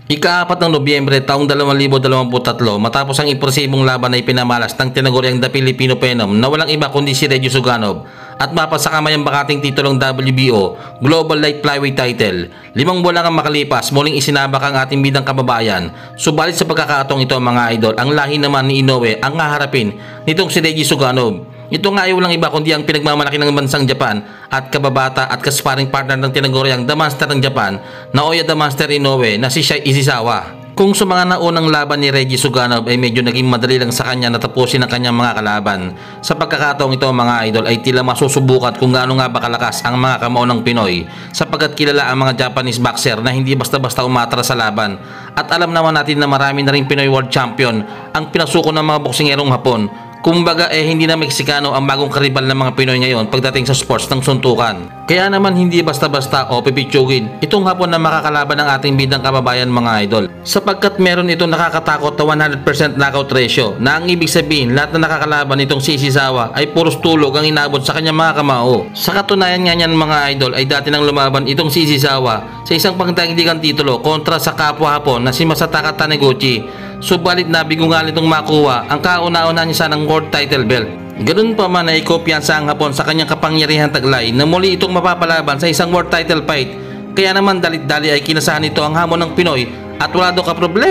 Ika-4 ng Nobyembre taong 2023 matapos ang impresibong laban ay pinamalas ng tinaguriang The Filipino Phenom na walang iba kundi si Reggie Suganov at mapasa kamay ang bakating titulong WBO Global Light Flyweight title. 5 buwan lang ang makalipas, muling isinabak ang ating bidang kababayan. Subalit sa pagkakataong ito mga idol, ang lahi naman ni Inoue ang haharapin nitong si Reggie Suganov. Ito nga ay walang iba kundi ang pinagmamalaki ng bansang Japan at kababata at kasparing partner ng tinaguriang The Monster ng Japan, Naoya The Monster Inoue na si Shai Ishizawa. Kung sa mga naunang laban ni Reggie Suganov ay medyo naging madali lang sa kanya na tapusin ang kanyang mga kalaban, sa pagkakataong ito mga idol ay tila masusubukan kung gaano nga ba kalakas ang mga kamao ng Pinoy, sapagkat kilala ang mga Japanese boxer na hindi basta-basta umatras sa laban. At alam naman natin na marami na ring Pinoy World Champion ang pinasuko ng mga boksingerong Hapon. Kumbaga hindi na Meksikano ang bagong karibal ng mga Pinoy ngayon pagdating sa sports ng suntukan. Kaya naman hindi basta-basta o pipitsugin itong Hapon na makakalaban ng ating bidang kababayan mga idol. Sapagkat meron itong nakakatakot na 100% knockout ratio na ang ibig sabihin lahat na nakakalaban itong si Ishizawa ay puros tulog ang inabot sa kanyang mga kamao. Sa katunayan nga niyan mga idol ay dati nang lumaban itong si Ishizawa sa isang pangdaigdigang titulo kontra sa kapwa Hapon na si Masataka Taniguchi. Subalit nabigo nga nitong makuha ang kauna-una niya sa ng world title belt. Ganun pa man ay kumpiyansa ang Hapon sa kanyang kapangyarihan taglay na muli itong mapapalaban sa isang world title fight. Kaya naman dalit-dali ay kinasahan nito ang hamon ng Pinoy at wala daw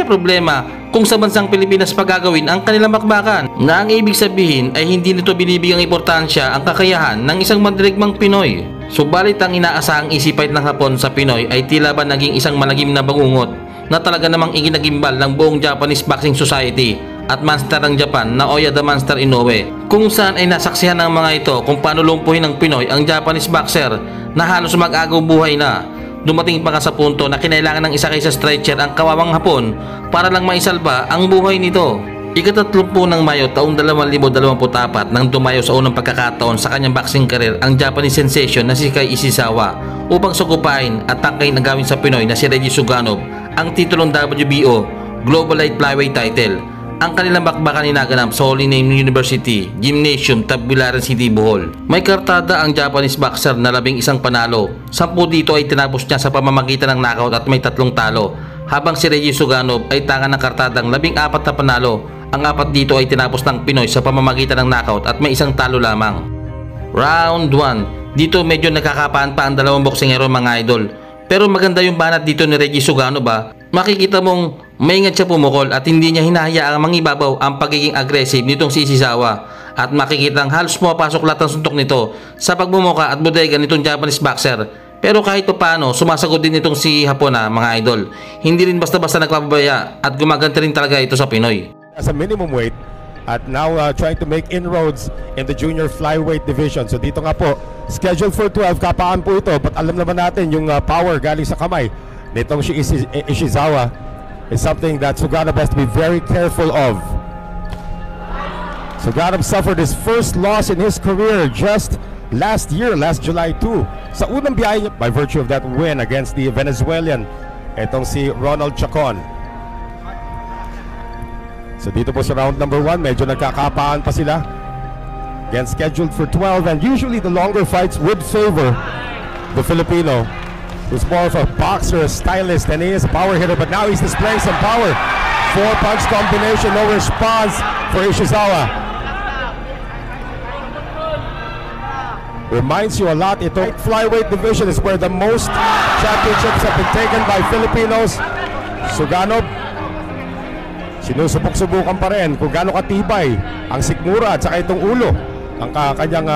problema kung sa bansang Pilipinas pagagawin ang kanilang bakbakan, na ang ibig sabihin ay hindi nito binibigyang importansya ang kakayahan ng isang mandirigmang Pinoy. Subalit ang inaasahang easy fight ng Hapon sa Pinoy ay tila ba naging isang malagim na bangungot na talaga namang iginagimbal ng buong Japanese Boxing Society at Monster ng Japan, Naoya The Monster Inoue, kung saan ay nasaksihan ng mga ito kung paano lumpuhin ng Pinoy ang Japanese boxer na halos mag-agaw buhay na. Dumating pa nga sa punto na kinailangan ng isa kaysa stretcher ang kawawang Hapon para lang maisalba ang buhay nito. Ika-30 ng Mayo taong 2024 nang dumayo sa unang pagkakataon sa kanyang boxing career ang Japanese sensation na si Shai Ishizawa upang sugupain at tangkay na gawin sa Pinoy na si Reggie Suganov ang titulong WBO Global Light Flyweight title. Ang kanilang bakbakan inaganap sa Holy Name University Gymnasium, Tagbilaran City, Bohol. May kartada ang Japanese boxer na 11 panalo. 10 dito ay tinapos niya sa pamamagitan ng knockout at may 3 talo, habang si Reggie Suganov ay tanga ng kartadang 14 na panalo. Ang 4 dito ay tinapos ng Pinoy sa pamamagitan ng knockout at may 1 talo lamang. Round 1. Dito medyo nakakapaan pa ang dalawang boksingero mga idol. Pero maganda yung banat dito ni Reggie Suganov ba? Makikita mong maingat siya pumukol at hindi niya hinahayaang mangibabaw ang pagiging aggressive nitong si Ishizawa. At makikita ang halos pumapasok lahat ng suntok nito sa pagbumuka at bodega nitong Japanese boxer. Pero kahit pa paano, sumasagot din itong si Hapon mga idol. Hindi rin basta-basta nagpapabaya at gumaganda rin talaga ito sa Pinoy. As a minimum weight at now trying to make inroads in the junior flyweight division. So dito nga po, scheduled for 12, kapaan po ito, but alam naman natin yung power galing sa kamay nitong si Ishizawa is something that Suganov has to be very careful of. Suganov suffered his first loss in his career just last year, last July 2, sa unang biyahe niya by virtue of that win against the Venezuelan, itong si Ronald Chacon. So dito po sa round number 1, medyo nagkakapaan pa sila. Again, scheduled for 12, and usually the longer fights would favor the Filipino, who's more of a boxer, a stylist, than he is a power hitter, but now he's displaying some power. 4-punch combination, no response for Ishizawa. Reminds you a lot, ito flyweight division is where the most championships have been taken by Filipinos. Suganov, sinusubok-subukan pa rin kung gaano katibay ang sikmura at saka itong ulo ang kanyang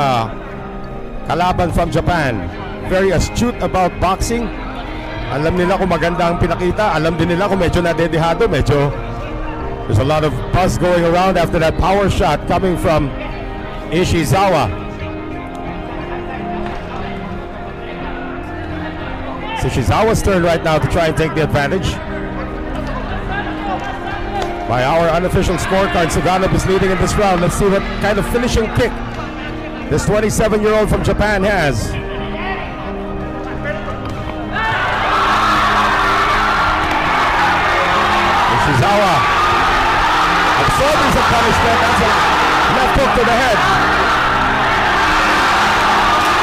kalaban from Japan. Very astute about boxing. Alam nila kung maganda ang pinakita. Alam din nila kung medyo nadedehado. There's a lot of buzz going around after that power shot coming from Ishizawa. It's Ishizawa's turn right now to try and take the advantage. By our unofficial scorecard, Suganov is leading in this round. Let's see what kind of finishing kick this 27-year-old from Japan has. Ishizawa absorbing some punishment. That's a left hook to the head.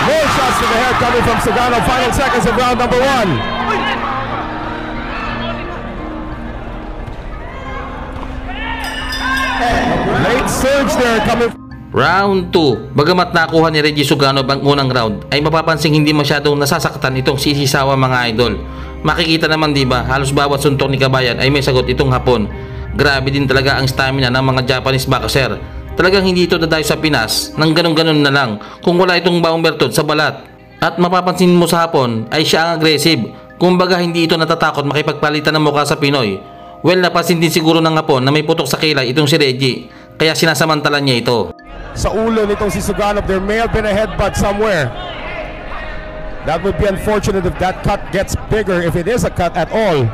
More shots to the head coming from Suganov. Final seconds of round number 1. surge there coming. Round 2. Bagamat nakuha ni Reggie Suganov ang unang round, ay mapapansing hindi masyadong nasasaktan itong si Ishizawa mga idol. Makikita naman diba, halos bawat suntok ni Kabayan ay may sagot itong Hapon. Grabe din talaga ang stamina ng mga Japanese boxer. Talagang hindi ito dadayo sa Pinas nang ganun-ganun na lang kung wala itong baong bertod sa balat. At mapapansin mo sa Hapon ay siya ang aggressive. Kumbaga hindi ito natatakot makipagpalitan ng mukha sa Pinoy. Well, napansin din siguro ng Hapon na may putok sa kilay itong si Reggie, kaya sinasamantalan niya ito. Sa ulo nitong si Suganov, there may have been a headbutt somewhere. That would be unfortunate if that cut gets bigger, if it is a cut at all.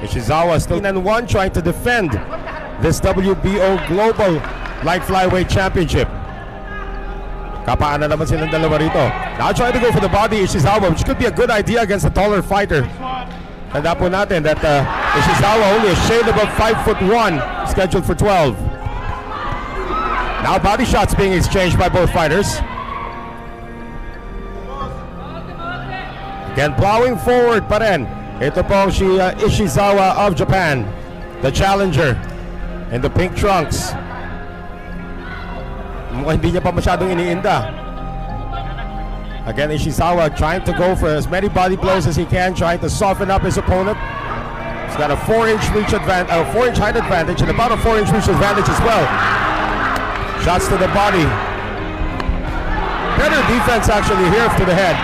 Ishizawa still 1 trying to defend this WBO Global Light Flyweight Championship. Kapaan na naman silang dalawa rito. Now trying to go for the body, Ishizawa, which could be a good idea against a taller fighter. Tanda po natin that Ishizawa only a shade above 5'1", scheduled for 12. Now body shots being exchanged by both fighters. Again, plowing forward pa rin. Ito po si Ishizawa of Japan, the challenger in the pink trunks. Mukhang hindi niya pa masyadong iniinda. Again, Ishizawa trying to go for as many body blows as he can, trying to soften up his opponent. He's got a 4-inch reach advantage, 4-inch height advantage, and about a 4-inch reach advantage as well. Shots to the body. Better defense actually here to the head.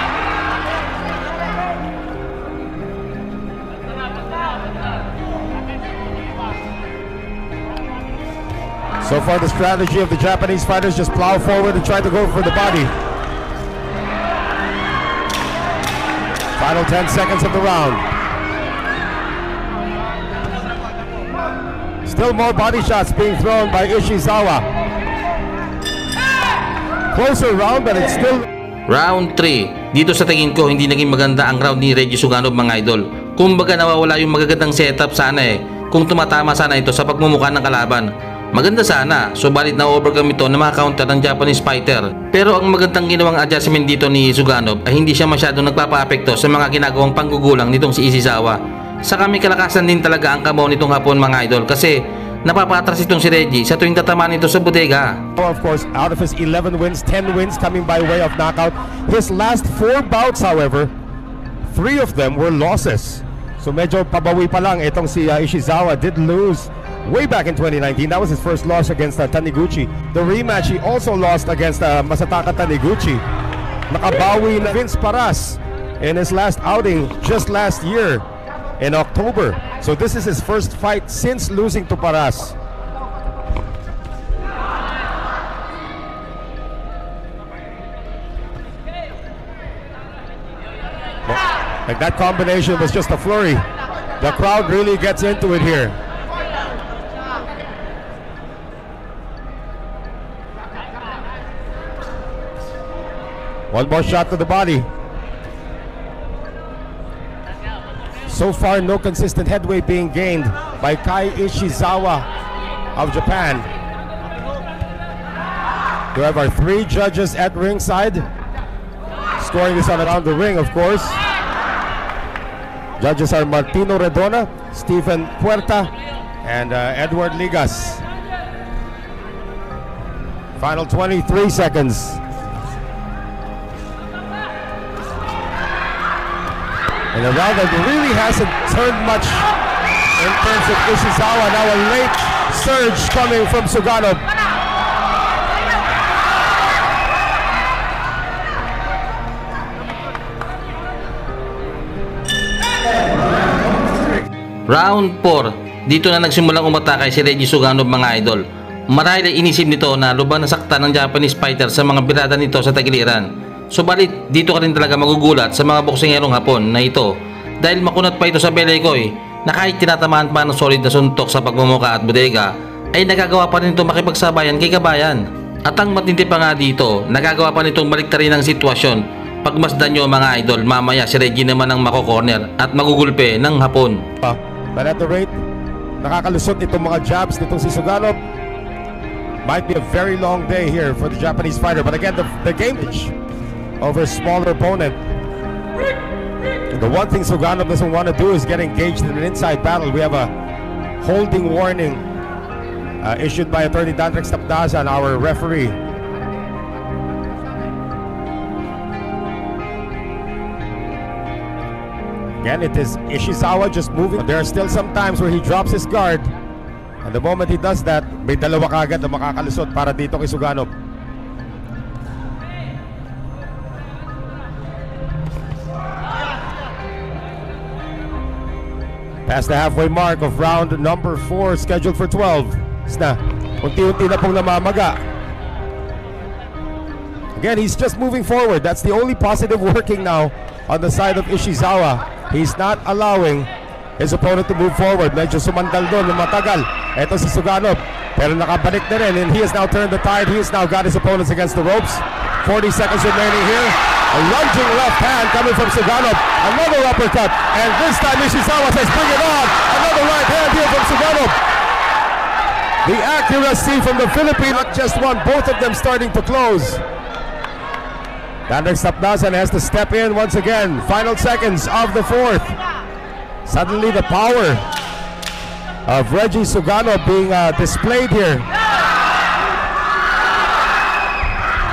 So far, the strategy of the Japanese fighters just plow forward and try to go for the body. Final 10 seconds of the round. Still more body shots being thrown by Ishizawa. Closer round, but it's still... Round 3. Dito sa tingin ko hindi naging maganda ang round ni Reggie Suganov mga idol. Kumbaga nawawala yung magagandang setup sana kung tumatama sana ito sa pagmumukha ng kalaban. Maganda sana, subalit na overcome ito na maka-counter ng Japanese fighter. Pero ang magandang ginawang adjustment dito ni Suganov ay hindi siya masyadong nagpapa-apekto sa mga ginagawang panggugulang nitong si Ishizawa. Saka may kalakasan din talaga ang kamao nitong Hapon mga idol kasi napapatras itong si Reggie sa tuwing tatamaan nito sa bodega. Of course, out of his 11 wins, 10 wins coming by way of knockout. His last 4 bouts, however, 3 of them were losses. So medyo pabawi pa lang itong si Ishizawa. Did lose way back in 2019. That was his first loss against Taniguchi. The rematch, he also lost against Masataka Taniguchi. Nakabawi na Vince Paras in his last outing just last year in October. So this is his first fight since losing to Paras. Like that combination was just a flurry. The crowd really gets into it here. One more shot to the body. So far, no consistent headway being gained by Kai Ishizawa of Japan. We have our 3 judges at ringside. Scoring this on around the ring, of course. Judges are Martino Redona, Stephen Puerta, and Edward Ligas. Final 23 seconds. In a round that really hasn't turned much in terms of Ishizawa. Now a late surge coming from Suganov. Round 4. Dito na nagsimulang umatake si Reggie Suganov mga idol. Marahil ay inisip nito na lubang nasaktan ng Japanese fighter sa mga birada nito sa tagiliran. Subalit dito ka rin talaga magugulat sa mga boksingerong Hapon na ito dahil makunat pa ito sa Belekoy na kahit tinatamaan pa ng solid na suntok sa pagmumuka at bodega ay nagagawa pa rin ito makipagsabayan kay Kabayan. At ang matindi pa nga dito, nagagawa pa nitong baliktarin ang sitwasyon. Pagmasdan nyo mga idol, mamaya si Reggie naman ang mako-corner at magugulpe ng Hapon. But at the rate, nakakalusot itong mga jabs nitong si Suganov. Might be a very long day here for the Japanese fighter. But again, the game over a smaller opponent. The one thing Suganov doesn't want to do is get engaged in an inside battle. We have a holding warning issued by Attorney Dandrex Tapdasan, our referee. Again, it is Ishizawa just moving. There are still some times where he drops his guard. And the moment he does that, may dalawa kagad na makakalusot para dito kay Suganov. Past the halfway mark of round number 4, scheduled for 12. Unti-unti na pong namamaga. Again, he's just moving forward. That's the only positive working now on the side of Ishizawa. He's not allowing his opponent to move forward. Medyo sumandal doon ng matagal. Ito si Suganov. Pero nakabalik na rin. And he has now turned the tide. He has now got his opponents against the ropes. 40 seconds remaining here. A lunging left hand coming from Suganov. Another uppercut. And this time Ishizawa says, bring it on. Another right hand here from Suganov. The accuracy from the Philippines. Not just one. Both of them starting to close. Dandrex Tapdasan has to step in once again. Final seconds of the 4th. Suddenly the power of Reggie Suganov being displayed here.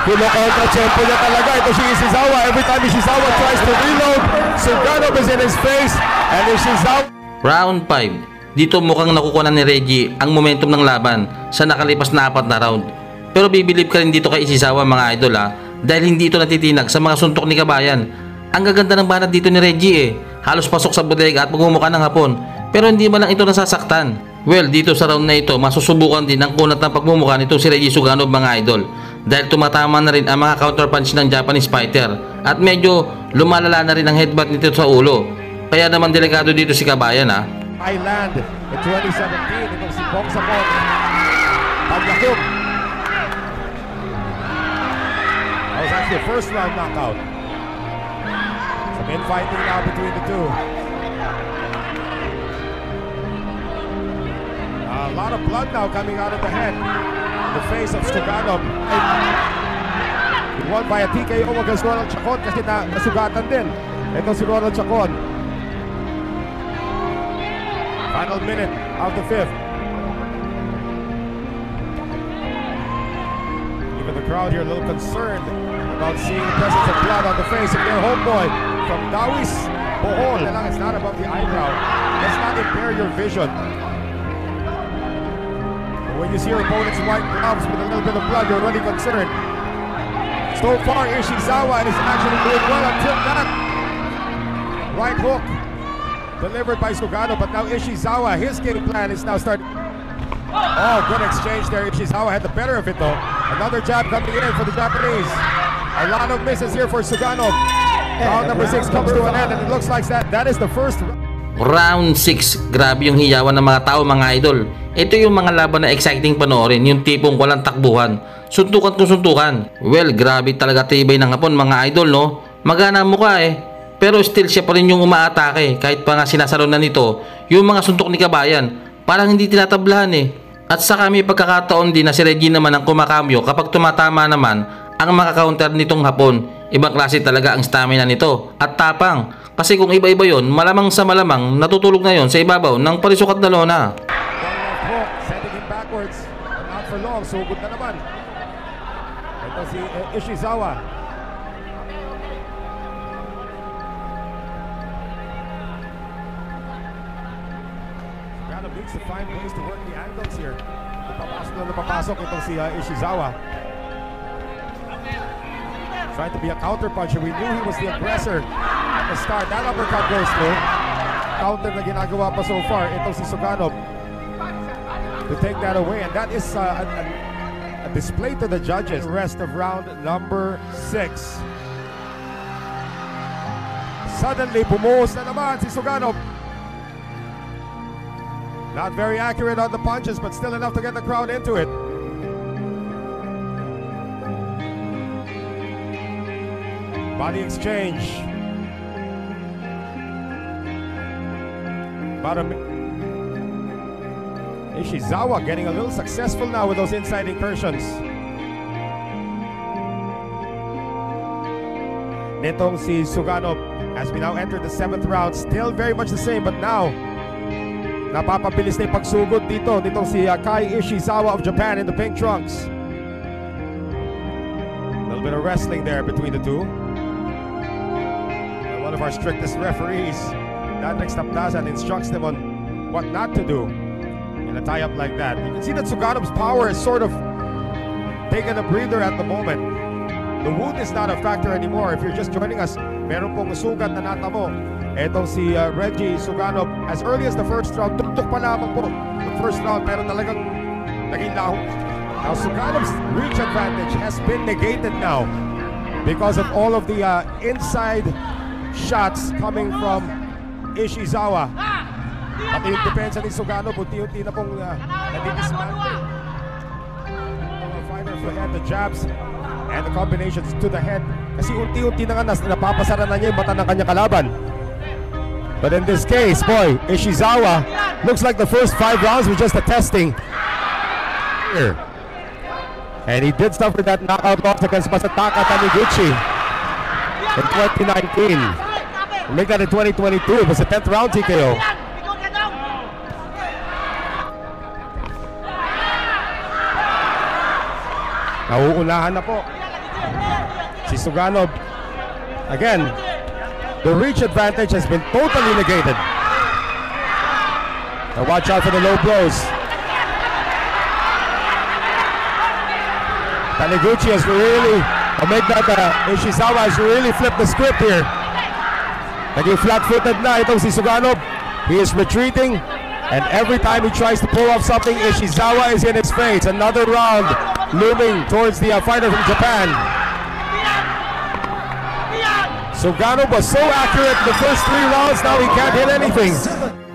Kino-contra-tempo niya talaga. Ito si Ishizawa. Every time Ishizawa tries to reload, Suganov is in his face. And Ishizawa... Round 5. Dito mukhang nakukuha ni Reggie ang momentum ng laban sa nakalipas na 4 na round. Pero bibilib ka rin dito kay Ishizawa, mga idol, dahil hindi ito natitinag sa mga suntok ni Kabayan. Ang gaganda ng banat dito ni Reggie halos pasok sa bodega at magmumukha ng hapon, pero hindi man lang ito nasasaktan. Well, dito sa round na ito masusubukan din ang kunat ng pagmumukha nito si Reggie Suganov, mga idol, dahil tumatama na rin ang mga counterpunch ng Japanese fighter at medyo lumalala na rin ang headbutt nito sa ulo. Kaya naman delikado dito si Kabayan. Island in 2017, itong si Bong Sapon Pagyakub. That was actually the first round knockout. Some infighting now between the two. A lot of blood now coming out of the head. The face of Suganov. He won by a TKO against Ronald Chacon kasi nasugatan din. Ito si Ronald Chacon. Final minute of the 5th. Even the crowd here a little concerned about seeing the presence of blood on the face of their homeboy from Dawis Bohol. It's not above the eyebrow. Let's not impair your vision. But when you see your opponent's white gloves with a little bit of blood, you're already concerned. So far, Ishizawa is actually doing well until that right hook delivered by Suganov, but now Ishizawa, his game plan is now starting. Oh, good exchange there. Ishizawa had the better of it though. Another jab coming in for the Japanese. A lot of misses here for Suganov. Round number 6 comes to an end, and it looks like that is the first. Round 6. Grabe yung hiyawan ng mga tao, mga idol. Ito yung mga laban na exciting panoorin, yung tipong walang takbuhan, suntukan kung suntukan. Well, grabe talaga tibay ng hapon, mga idol, no? Magana mo ka pero still siya pa rin yung umaatake kahit pa nga sinasalo na nito yung mga suntok ni Kabayan. Parang hindi tinatablahan At saka may pagkakataon din na si Reggie naman ang kumakamyo kapag tumatama naman ang maka-counter nitong hapon. Ibang klase talaga ang stamina nito at tapang. Kasi kung iba-iba yon, malamang sa malamang natutulog na yon sa ibabaw ng parisukat na lona. Sending him backwards, but not for long. Sugod na naman. Ito si Ishizawa. Suganov needs to find ways to work the angles here. Papasok itong si Ishizawa. Trying to be a counter puncher. We knew he was the aggressor at the start. That uppercut goes through. Counter na ginagawa pa so far. Ito si Suganov to take that away. And that is a display to the judges. The rest of round number 6. Suddenly, bumuhos na naman si Suganov. Not very accurate on the punches, but still enough to get the crowd into it. Body exchange. Ishizawa getting a little successful now with those inside incursions. Nitong si Suganov as we now enter the 7th round. Still very much the same, but now napapabilis na yung pagsugod dito nitong si Kai Ishizawa of Japan in the pink trunks. A little bit of wrestling there between the two. And one of our strictest referees, Danrix Tapdasan, instructs them on what not to do in a tie-up like that. You can see that Suganob's power is sort of taking a breather at the moment. The wound is not a factor anymore. If you're just joining us, meron pong sugat na natamo. Etong si Reggie Suganob, as early as the first round, tuktok pa lamang po the first round, pero talagang naging lahong. Now Suganob's reach advantage has been negated now because of all of the inside shots coming from Ishizawa. At yung depensa ni Suganob, unti-unti na pong nadidismantle. Fighter for head, the jabs and the combinations to the head. Kasi unti-unti na nga napapasara na niya yung mata ng kanyang kalaban. But in this case, boy, Ishizawa looks like the first 5 rounds was just a testing. And he did suffer that knockout loss against Masataka Taniguchi in 2019. We'll make that in 2022. It was a 10th round TKO. Nauunahan na po si Suganob. Again, the reach advantage has been totally negated. Now watch out for the low blows. Taniguchi has really, Ishizawa has really flipped the script here. Naging flat-footed na itong si Suganob. He is retreating, and every time he tries to pull off something, Ishizawa is in his face. Another round looming towards the fighter from Japan. Suganob was so accurate in the first 3 rounds, now he can't hit anything.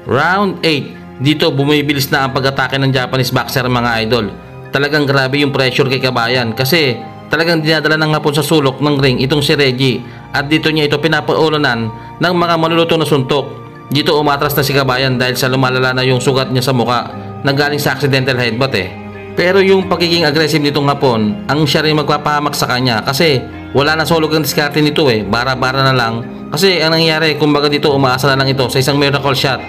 Round 8. Dito bumibilis na ang pag-atake ng Japanese boxer, mga idol. Talagang grabe yung pressure kay Kabayan kasi talagang dinadala ng hapon sa sulok ng ring itong si Reggie, at dito niya ito pinapaulunan ng mga maluluto na suntok. Dito umatras na si Kabayan dahil sa lumalala na yung sugat niya sa muka na galing sa accidental headbutt Pero yung pagiging aggressive nitong hapon ang siya rin magpapahamak sa kanya kasi wala na solog ang diskarte nito bara-bara na lang. Kasi ang nangyayari, kumbaga dito umaasa na lang ito sa isang miracle shot.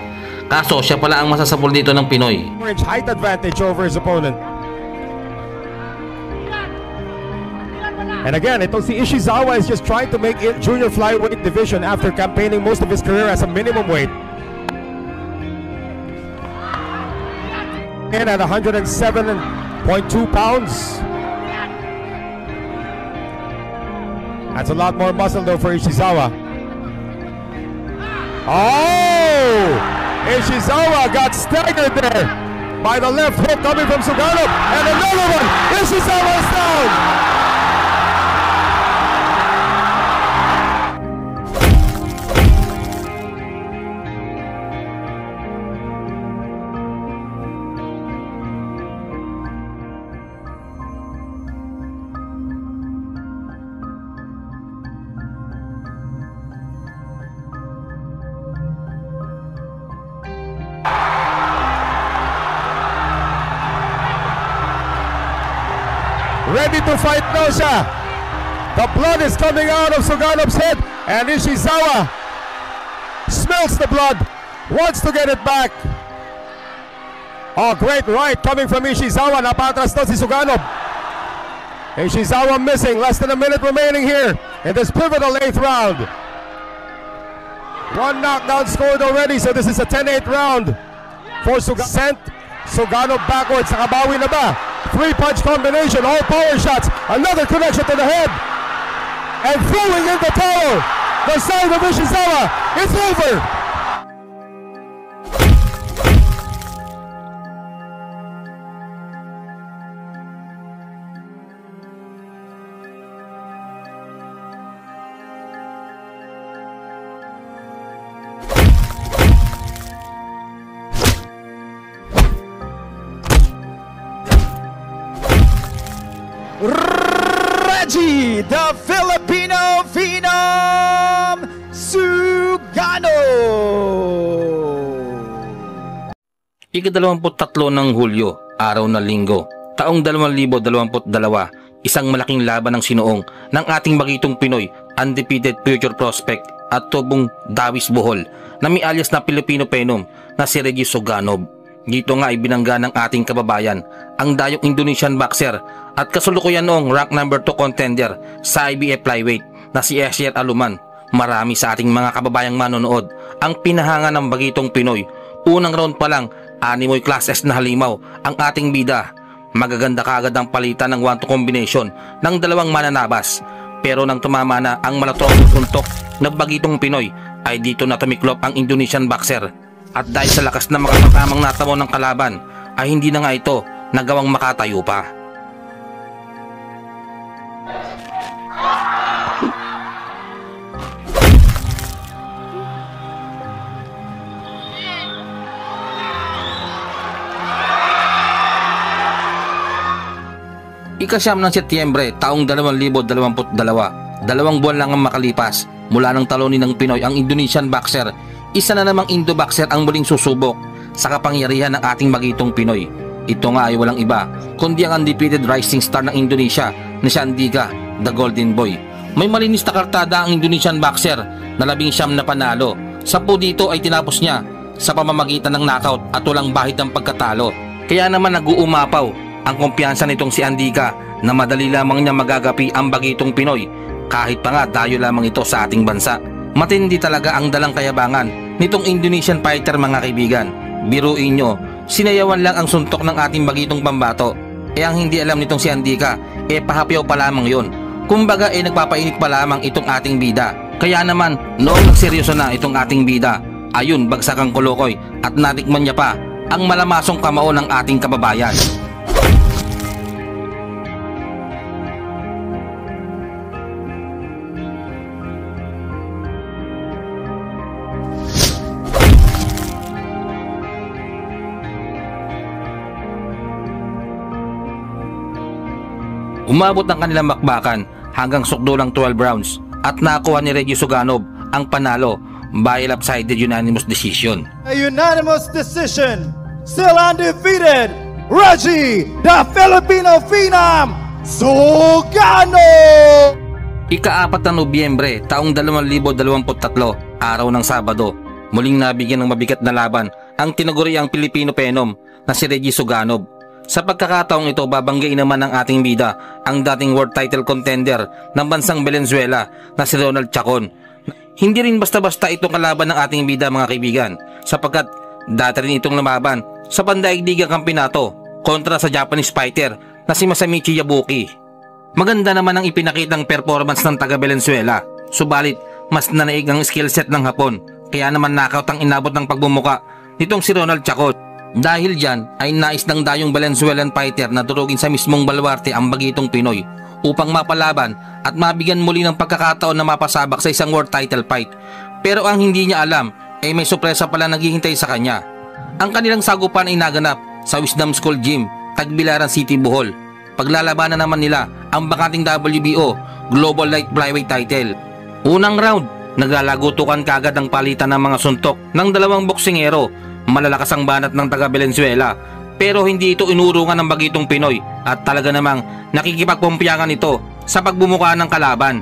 Kaso siya pala ang masasapul dito ng Pinoy. Height advantage over his opponent. And again, itong si Ishizawa is just trying to make it junior flyweight division after campaigning most of his career as a minimum weight. And at 107.2 pounds. That's a lot more muscle though for Ishizawa. Oh! Ishizawa got staggered there by the left hook coming from Suganov. And another one! Ishizawa is down! Ready to fight now siya. The blood is coming out of Suganov's head, and Ishizawa smells the blood, wants to get it back. Oh, great right coming from Ishizawa. Napatras na si Suganov. Ishizawa missing. Less than a minute remaining here in this pivotal 8th round. 1 knockdown scored already, so this is a 10-8 round for Suganov. Sent Suganov backwards. Nakabawi na ba? 3-punch combination, all power shots. Another connection to the head. And throwing in the towel. The side of Ishizawa. It's over. Reggie, the Filipino Phenom Sugano. Ika-23 ng Hulyo, araw na Linggo, taong 2022, isang malaking laban ng sinuong ng ating bagitong Pinoy, undefeated future prospect at tubong Dawis Bohol na may alias na Filipino Phenom na si Regis Suganov. Dito nga ay binangga ng ating kababayan ang dayong Indonesian boxer at kasulukuyan noong rank number 2 contender sa IBF flyweight na si Esher Aluman. Marami sa ating mga kababayang manonood ang pinahanga ng bagitong Pinoy. Unang round pa lang, animoy class S na halimaw ang ating bida. Magaganda kaagad ang palitan ng 1-2 combination ng dalawang mananabas. Pero nang tumama na ang malatong suntok na bagitong Pinoy ay dito na tumiklop ang Indonesian boxer. At dahil sa lakas na makapatamang natamo ng kalaban ay hindi na nga ito nagawang makatayo pa. Ika-9 ng Setyembre taong 2022, 2 buwan lang ang makalipas mula ng talunin ng Pinoy ang Indonesian boxer. Isa na namang Indo boxer ang muling susubok sa kapangyarihan ng ating bagitong Pinoy. Ito nga ay walang iba kundi ang undefeated rising star ng Indonesia na si Andika, the Golden Boy. May malinis na kartada ang Indonesian boxer na 19 na panalo. 10 dito ay tinapos niya sa pamamagitan ng knockout at walang bahid ng pagkatalo. Kaya naman nag-uumapaw ang kumpiyansa nitong si Andika na madali lamang niya magagapi ang bagitong Pinoy kahit pa nga dayo lamang ito sa ating bansa. Matindi talaga ang dalang kayabangan nitong Indonesian fighter mga kaibigan. Biruin nyo, sinayawan lang ang suntok ng ating bagitong pambato. Ang hindi alam nitong si Andika, pahapyaw pa lamang yon. Kumbaga nagpapainit pa lamang itong ating bida. Kaya naman, noong nagseryoso na itong ating bida, ayun bagsak ang kulukoy at natikman niya pa ang malamasong kamao ng ating kababayan. Umabot ang kanilang bakbakan hanggang sukdulang 12 rounds at nakuha ni Regis Suganov ang panalo by lopsided unanimous decision. A unanimous decision, still undefeated, Reggie, the Filipino Phenom, Suganov! Ika-4 na Nobyembre taong 2023, araw ng Sabado, muling nabigyan ng mabigat na laban ang tinaguriang Filipino Phenom na si Regis Suganov. Sa pagkakataong ito, babanggain naman ng ating bida ang dating world title contender ng bansang Valenzuela na si Ronald Chacon. Hindi rin basta-basta itong kalaban ng ating bida mga kaibigan, sapagkat dati rin itong lumaban sa pandaigdigang kampinato kontra sa Japanese fighter na si Masamichi Yabuki. Maganda naman ang ipinakitang performance ng taga Valenzuela, subalit mas nanaig ang skill set ng Hapon, kaya naman knockout ang inabot ng pagbumuka nitong si Ronald Chacon. Dahil dyan ay nais ng dayong Valenzuelan fighter na durugin sa mismong baluarte ang bagitong Pinoy upang mapalaban at mabigyan muli ng pagkakataon na mapasabak sa isang world title fight. Pero ang hindi niya alam ay may sorpresa pala naghihintay sa kanya. Ang kanilang sagupan ay naganap sa Wisdom School Gym, Tagbilaran City, Bohol. Paglalabanan naman nila ang bakating WBO Global Light Flyweight title. Unang round, naglalagutukan kagad ang palitan ng mga suntok ng dalawang boksingero. Malalakas ang banat ng taga Valenzuela pero hindi ito inurungan ng bagitong Pinoy at talaga namang nakikipagpumpiyangan ito sa pagbumuka ng kalaban.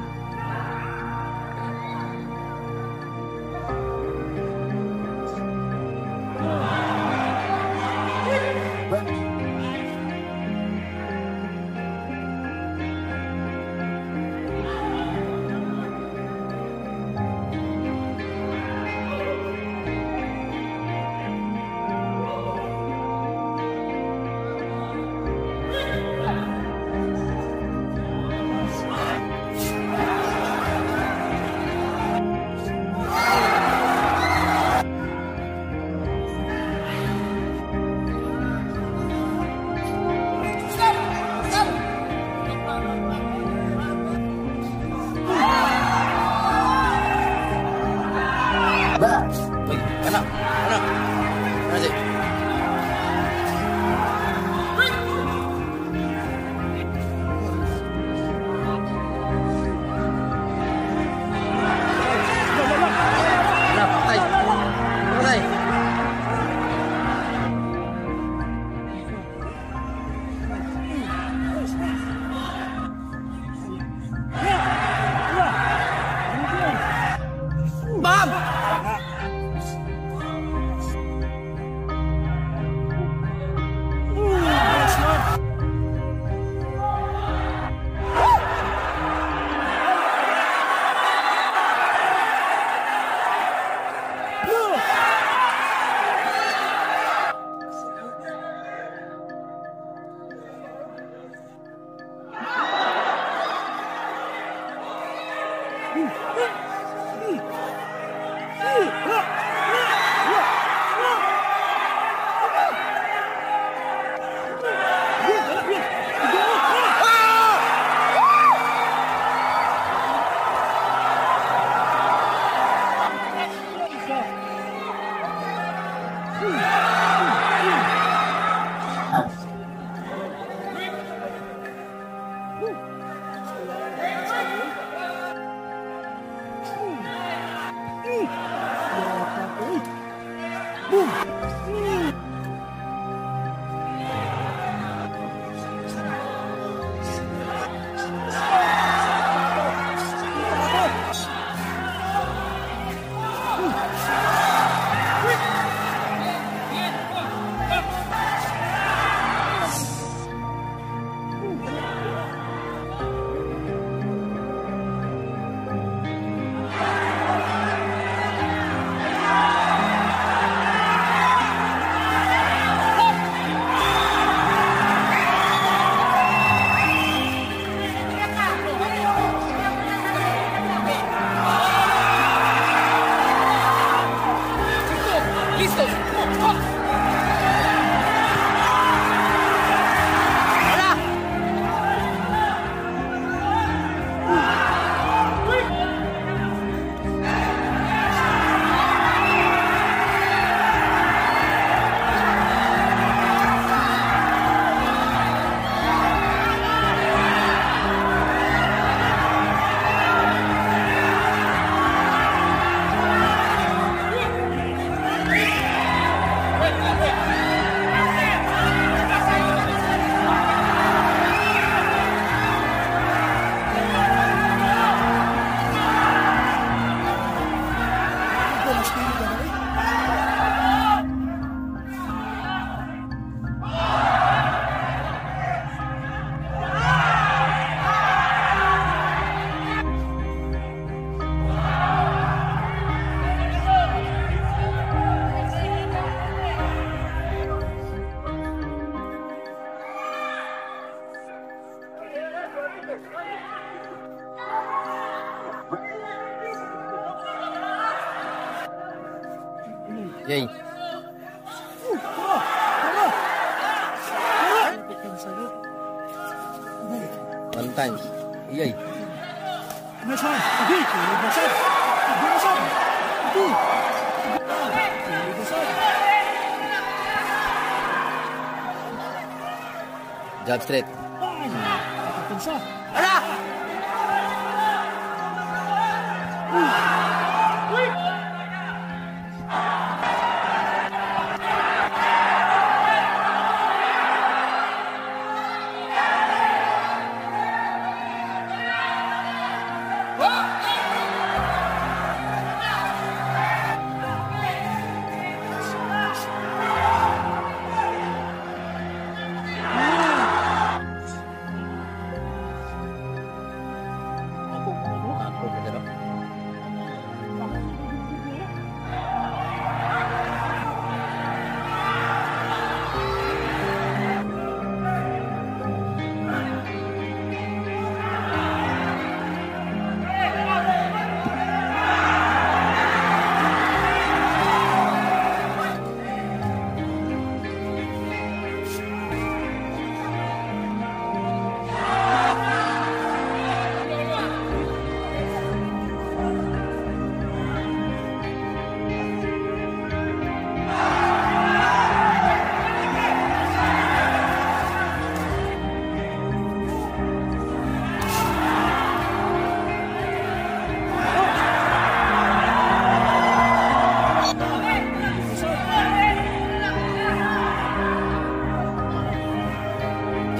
Listos. Yay. One time. Yay. Jab straight.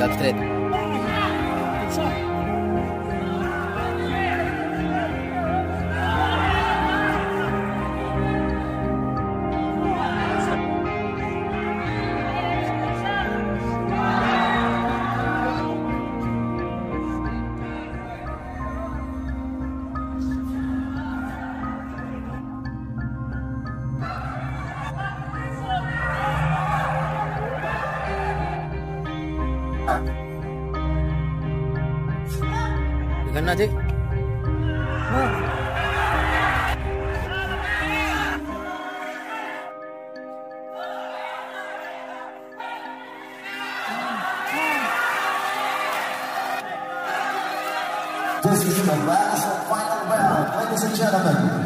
Jab straight. Dengan na, Cik. This is the last and final round, ladies and gentlemen.